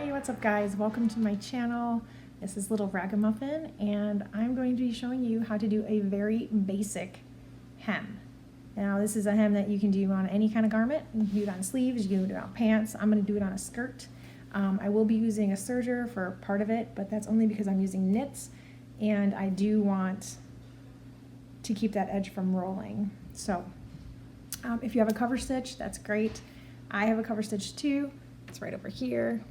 Hey, what's up guys? Welcome to my channel. This is Lil Ragamuffin and I'm going to be showing you how to do a very basic hem. Now this is a hem that you can do on any kind of garment. You can do it on sleeves, you can do it on pants. I'm going to do it on a skirt. I will be using a serger for part of it, but that's only because I'm using knits and I do want to keep that edge from rolling. So if you have a cover stitch, that's great. I have a cover stitch too. It's right over here.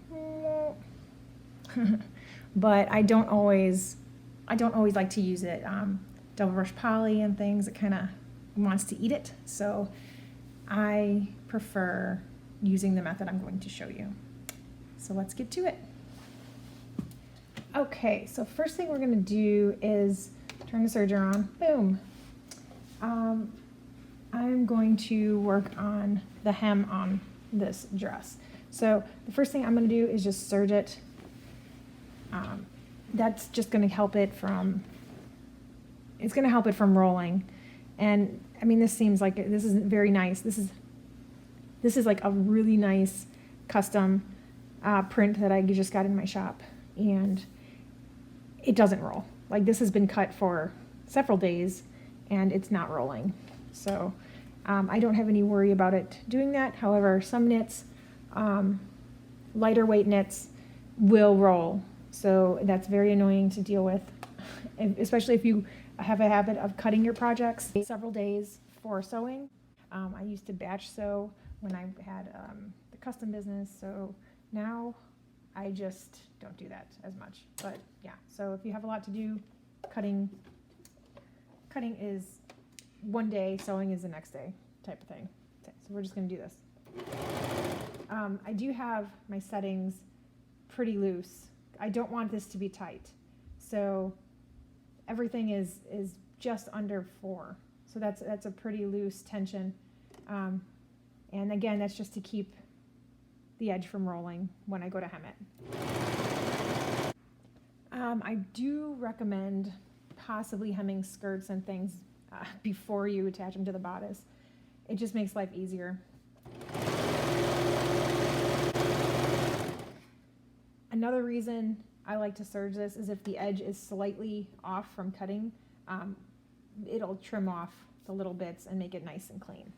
But I don't always like to use it. Double brush poly and things, it kind of wants to eat it. So I prefer using the method I'm going to show you. So let's get to it. Okay, so first thing we're going to do is turn the serger on. Boom. I'm going to work on the hem on this dress. So the first thing I'm going to do is just serge it. That's just going to help it from, it's going to help it from rolling. And I mean, this seems like this isn't very nice. This is like a really nice custom print that I just got in my shop, and it doesn't roll. Like, this has been cut for several days and it's not rolling. So I don't have any worry about it doing that. However, some knits, lighter weight knits, will roll. So that's very annoying to deal with, especially if you have a habit of cutting your projects several days for sewing. I used to batch sew when I had the custom business, so now I just don't do that as much. But yeah, so if you have a lot to do, cutting is one day, sewing is the next day type of thing. So we're just going to do this. I do have my settings pretty loose. I don't want this to be tight. So everything is just under 4. So that's a pretty loose tension. And again, that's just to keep the edge from rolling when I go to hem it. I do recommend possibly hemming skirts and things before you attach them to the bodice. It just makes life easier. Another reason I like to serge this is if the edge is slightly off from cutting, it'll trim off the little bits and make it nice and clean.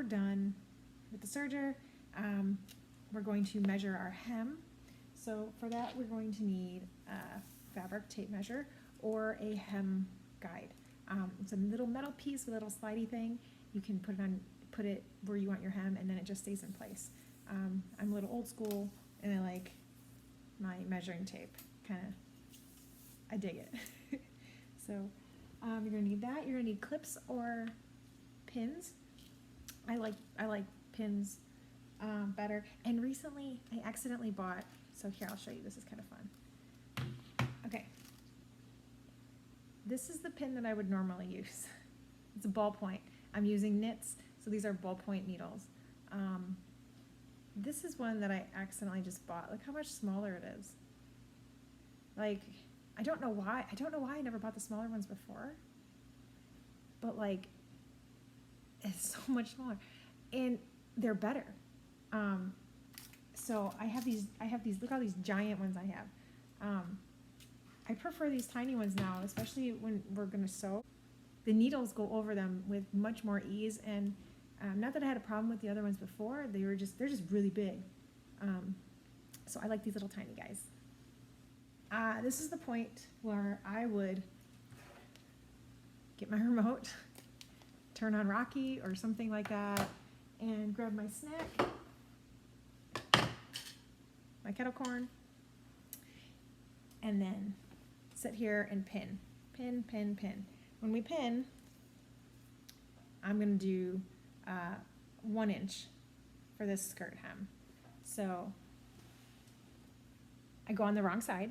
Done with the serger. We're going to measure our hem. So for that, we're going to need a fabric tape measure or a hem guide. It's a little metal piece with a little slidey thing. You can put it where you want your hem, and then it just stays in place. I'm a little old school, and I like my measuring tape. I dig it. So you're gonna need that. You're gonna need clips or pins. I like pins better. And recently I accidentally bought, so here I'll show you, this is kind of fun. Okay. This is the pin that I would normally use. It's a ballpoint. I'm using knits, so these are ballpoint needles. This is one that I accidentally just bought. Look how much smaller it is. Like, I don't know why I never bought the smaller ones before. But like, it's so much smaller, and they're better. So I have these. Look how these giant ones I have. I prefer these tiny ones now, especially when we're gonna sew. The needles go over them with much more ease, and not that I had a problem with the other ones before. They're just really big. So I like these little tiny guys. This is the point where I would get my remote, turn on Rocky or something like that, and grab my snack, my kettle corn, and then sit here and pin. When we pin, I'm going to do 1 inch for this skirt hem. So I go on the wrong side,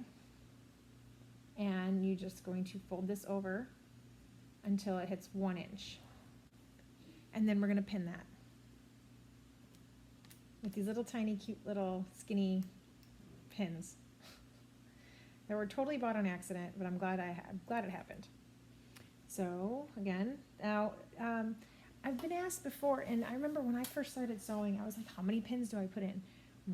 and you're just going to fold this over until it hits 1 inch. And then we're going to pin that with these little tiny, cute little skinny pins that were totally bought on accident, but I'm glad it happened. So again, now I've been asked before, and I remember when I first started sewing, I was like, how many pins do I put in?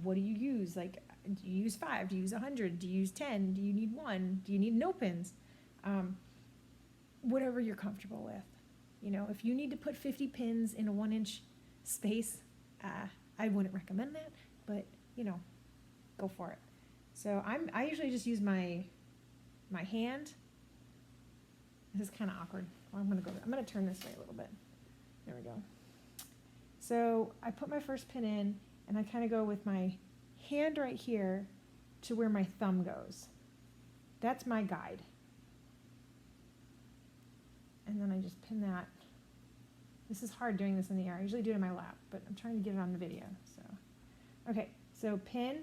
What do you use? Like, do you use 5? Do you use 100? Do you use 10? Do you need 1? Do you need no pins? Whatever you're comfortable with. You know, if you need to put 50 pins in a 1-inch space, I wouldn't recommend that, but you know, go for it. So I usually just use my hand. This is kind of awkward. Well, I'm gonna turn this way a little bit. There we go. So I put my first pin in, and I kind of go with my hand right here to where my thumb goes. That's my guide. And then I just pin that. This is hard doing this in the air. I usually do it in my lap, but I'm trying to get it on the video. So, okay, so pin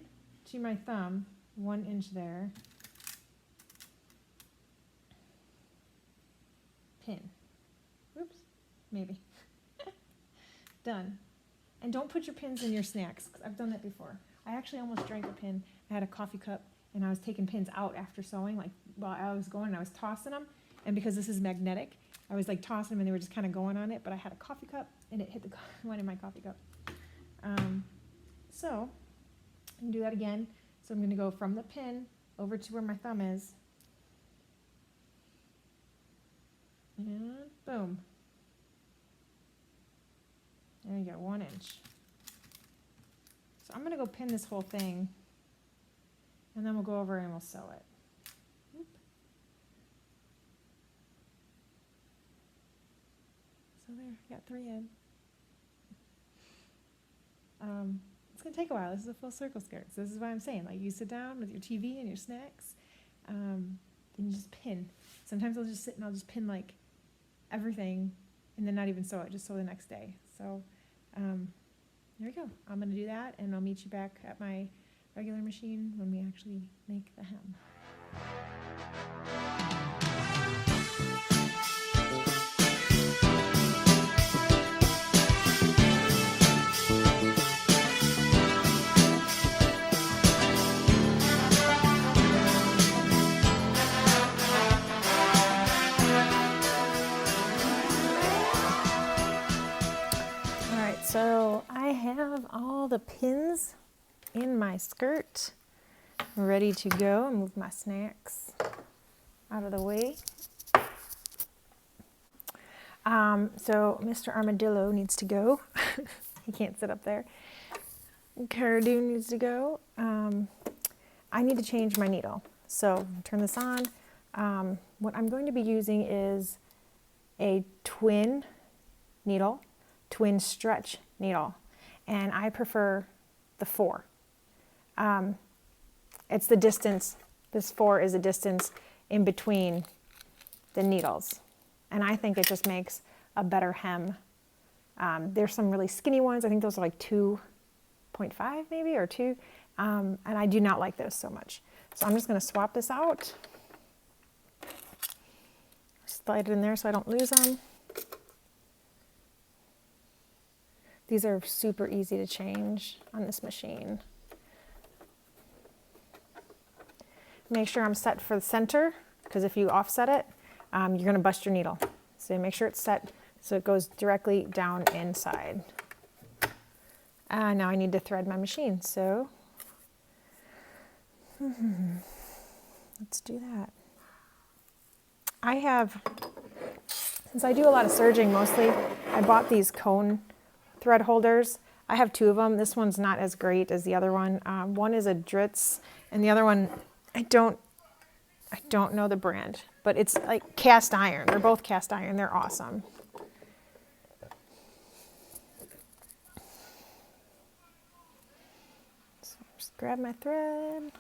to my thumb, 1 inch there. Pin. Oops, maybe. Done. And don't put your pins in your snacks, because I've done that before. I actually almost drank a pin. I had a coffee cup, and I was taking pins out after sewing, like while I was going, and I was tossing them. And because this is magnetic, I was like tossing them, and they were just kind of going on it. But I had a coffee cup, and it hit the one in my coffee cup. So I can do that again. So I'm going to go from the pin over to where my thumb is, and boom. There you go, 1 inch. So I'm going to go pin this whole thing, and then we'll go over and we'll sew it. Oop. So there, got 3 in. It's going to take a while. This is a full circle skirt. So this is why I'm saying, like, you sit down with your TV and your snacks, and you just pin. Sometimes I'll just sit and I'll just pin like everything and then not even sew it, just sew the next day. So there we go. I'm going to do that, and I'll meet you back at my regular machine when we actually make the hem. So I have all the pins in my skirt ready to go. I'll move my snacks out of the way. So Mr. Armadillo needs to go. He can't sit up there. Cara Dune needs to go. I need to change my needle. So turn this on. What I'm going to be using is a twin needle. Twin stretch needle, and I prefer the 4. It's the distance, this 4 is a distance in between the needles, and I think it just makes a better hem. There's some really skinny ones. I think those are like 2.5 maybe, or 2, and I do not like those so much. So I'm just going to swap this out, slide it in there so I don't lose them. These are super easy to change on this machine. Make sure I'm set for the center, because if you offset it, you're going to bust your needle. So make sure it's set so it goes directly down inside. Now I need to thread my machine, so let's do that. I have, since I do a lot of serging mostly, I bought these cone thread holders. I have 2 of them. This one's not as great as the other one. One is a Dritz, and the other one, I don't know the brand, but it's like cast iron. They're both cast iron. They're awesome. So just grab my thread,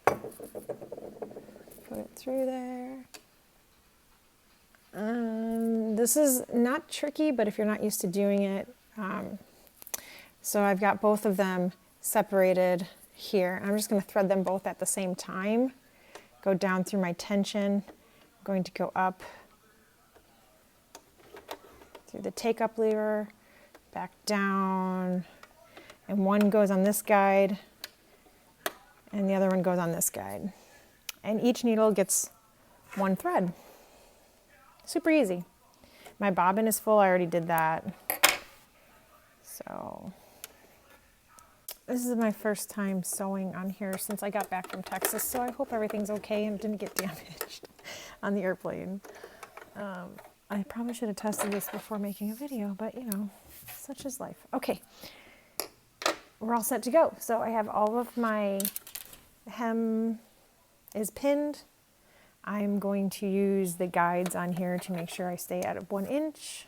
put it through there. This is not tricky, but if you're not used to doing it, so I've got both of them separated here. I'm just going to thread them both at the same time. Go down through my tension. I'm going to go up through the take-up lever, back down, and one goes on this guide, and the other one goes on this guide. And each needle gets one thread. Super easy. My bobbin is full, I already did that. So, this is my first time sewing on here since I got back from Texas, so I hope everything's okay and didn't get damaged on the airplane. I probably should have tested this before making a video, but you know, such is life. Okay, we're all set to go. So I have all of my hem is pinned. I'm going to use the guides on here to make sure I stay at 1 inch.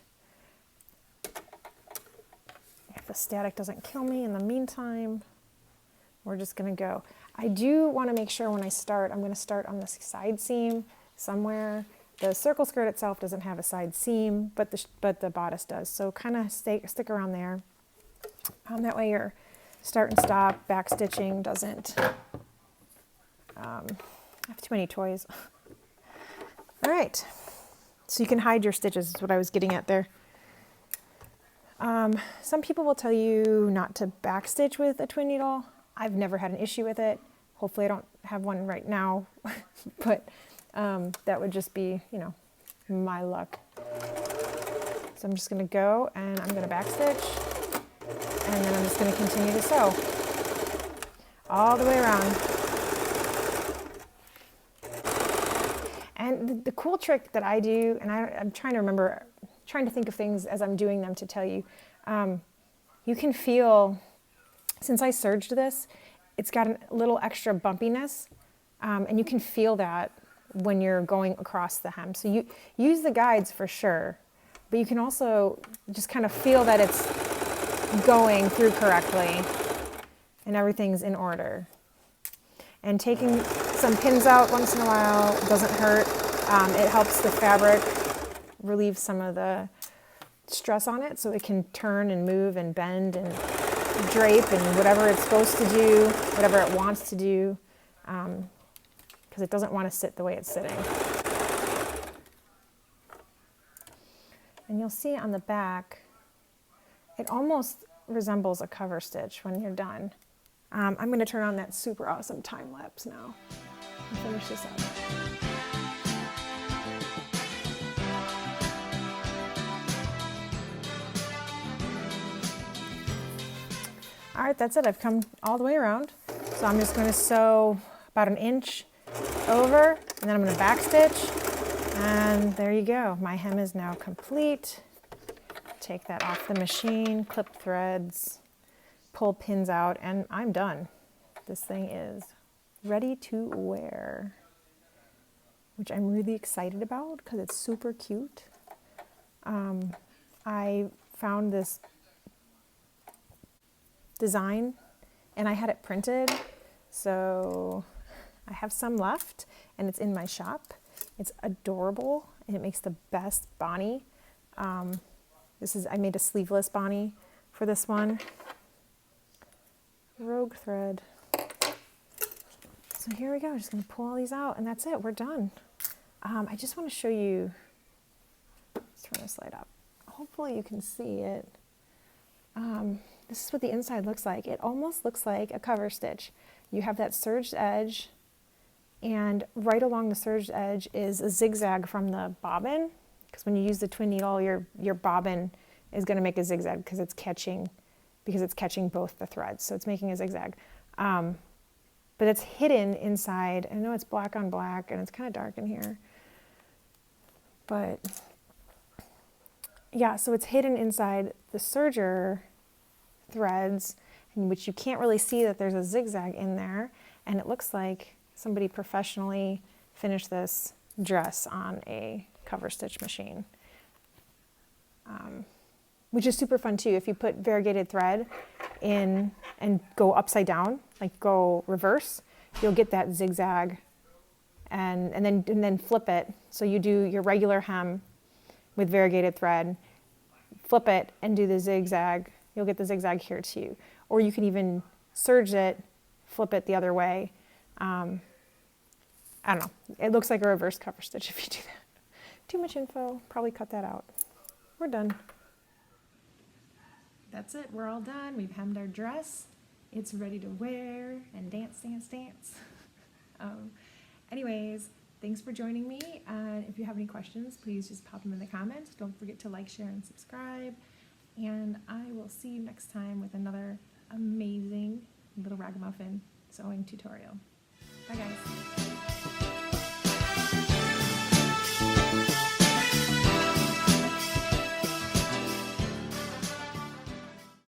If the static doesn't kill me in the meantime, we're just gonna go. I do wanna make sure when I start, I'm gonna start on the side seam somewhere. The circle skirt itself doesn't have a side seam, but the bodice does. So kind of stick around there. That way your start and stop back stitching doesn't have too many toys. All right, so you can hide your stitches is what I was getting at there. Some people will tell you not to backstitch with a twin needle. I've never had an issue with it. Hopefully I don't have one right now, but that would just be, you know, my luck. So I'm just gonna go and I'm gonna backstitch, and then I'm just gonna continue to sew all the way around. And the cool trick that I do, and I'm trying to remember, trying to think of things as I'm doing them to tell you, you can feel, since I serged this, it's got a little extra bumpiness, and you can feel that when you're going across the hem. So you use the guides for sure, but you can also just kind of feel that it's going through correctly and everything's in order. And taking some pins out once in a while doesn't hurt. It helps the fabric relieve some of the stress on it so it can turn and move and bend and drape and whatever it's supposed to do, whatever it wants to do, because it doesn't want to sit the way it's sitting. And you'll see on the back, it almost resembles a cover stitch when you're done. I'm going to turn on that super awesome time lapse now and finish this up. All right, that's it. I've come all the way around. So I'm just going to sew about 1 inch over, and then I'm going to backstitch, and there you go. My hem is now complete. Take that off the machine, clip threads, pull pins out, and I'm done. This thing is ready to wear, which I'm really excited about because it's super cute. I found this design and I had it printed, so I have some left and it's in my shop. It's adorable and it makes the best Bonnie. I made a sleeveless Bonnie for this one. Rogue thread. So here we go, just gonna pull all these out and that's it, we're done. I just wanna show you, let's turn this light up. Hopefully you can see it. This is what the inside looks like. It almost looks like a cover stitch. You have that serged edge, and right along the serged edge is a zigzag from the bobbin, because when you use the twin needle, your bobbin is gonna make a zigzag because it's catching both the threads, so it's making a zigzag. But it's hidden inside. I know it's black on black and it's kind of dark in here, but yeah, so it's hidden inside the serger threads, in which you can't really see that there's a zigzag in there, and it looks like somebody professionally finished this dress on a cover stitch machine, which is super fun too. If you put variegated thread in and go upside down, like go reverse, you'll get that zigzag, and then flip it. So you do your regular hem with variegated thread, flip it and do the zigzag. You'll get the zigzag here too. Or you can even serge it, flip it the other way. I don't know. It looks like a reverse cover stitch if you do that. Too much info, probably cut that out. We're done. that's it. We're all done. We've hemmed our dress. It's ready to wear and dance, dance, dance. Anyways, thanks for joining me. If you have any questions, please just pop them in the comments. Don't forget to like, share, and subscribe. And I will see you next time with another amazing Lil Ragamuffin sewing tutorial. Bye guys.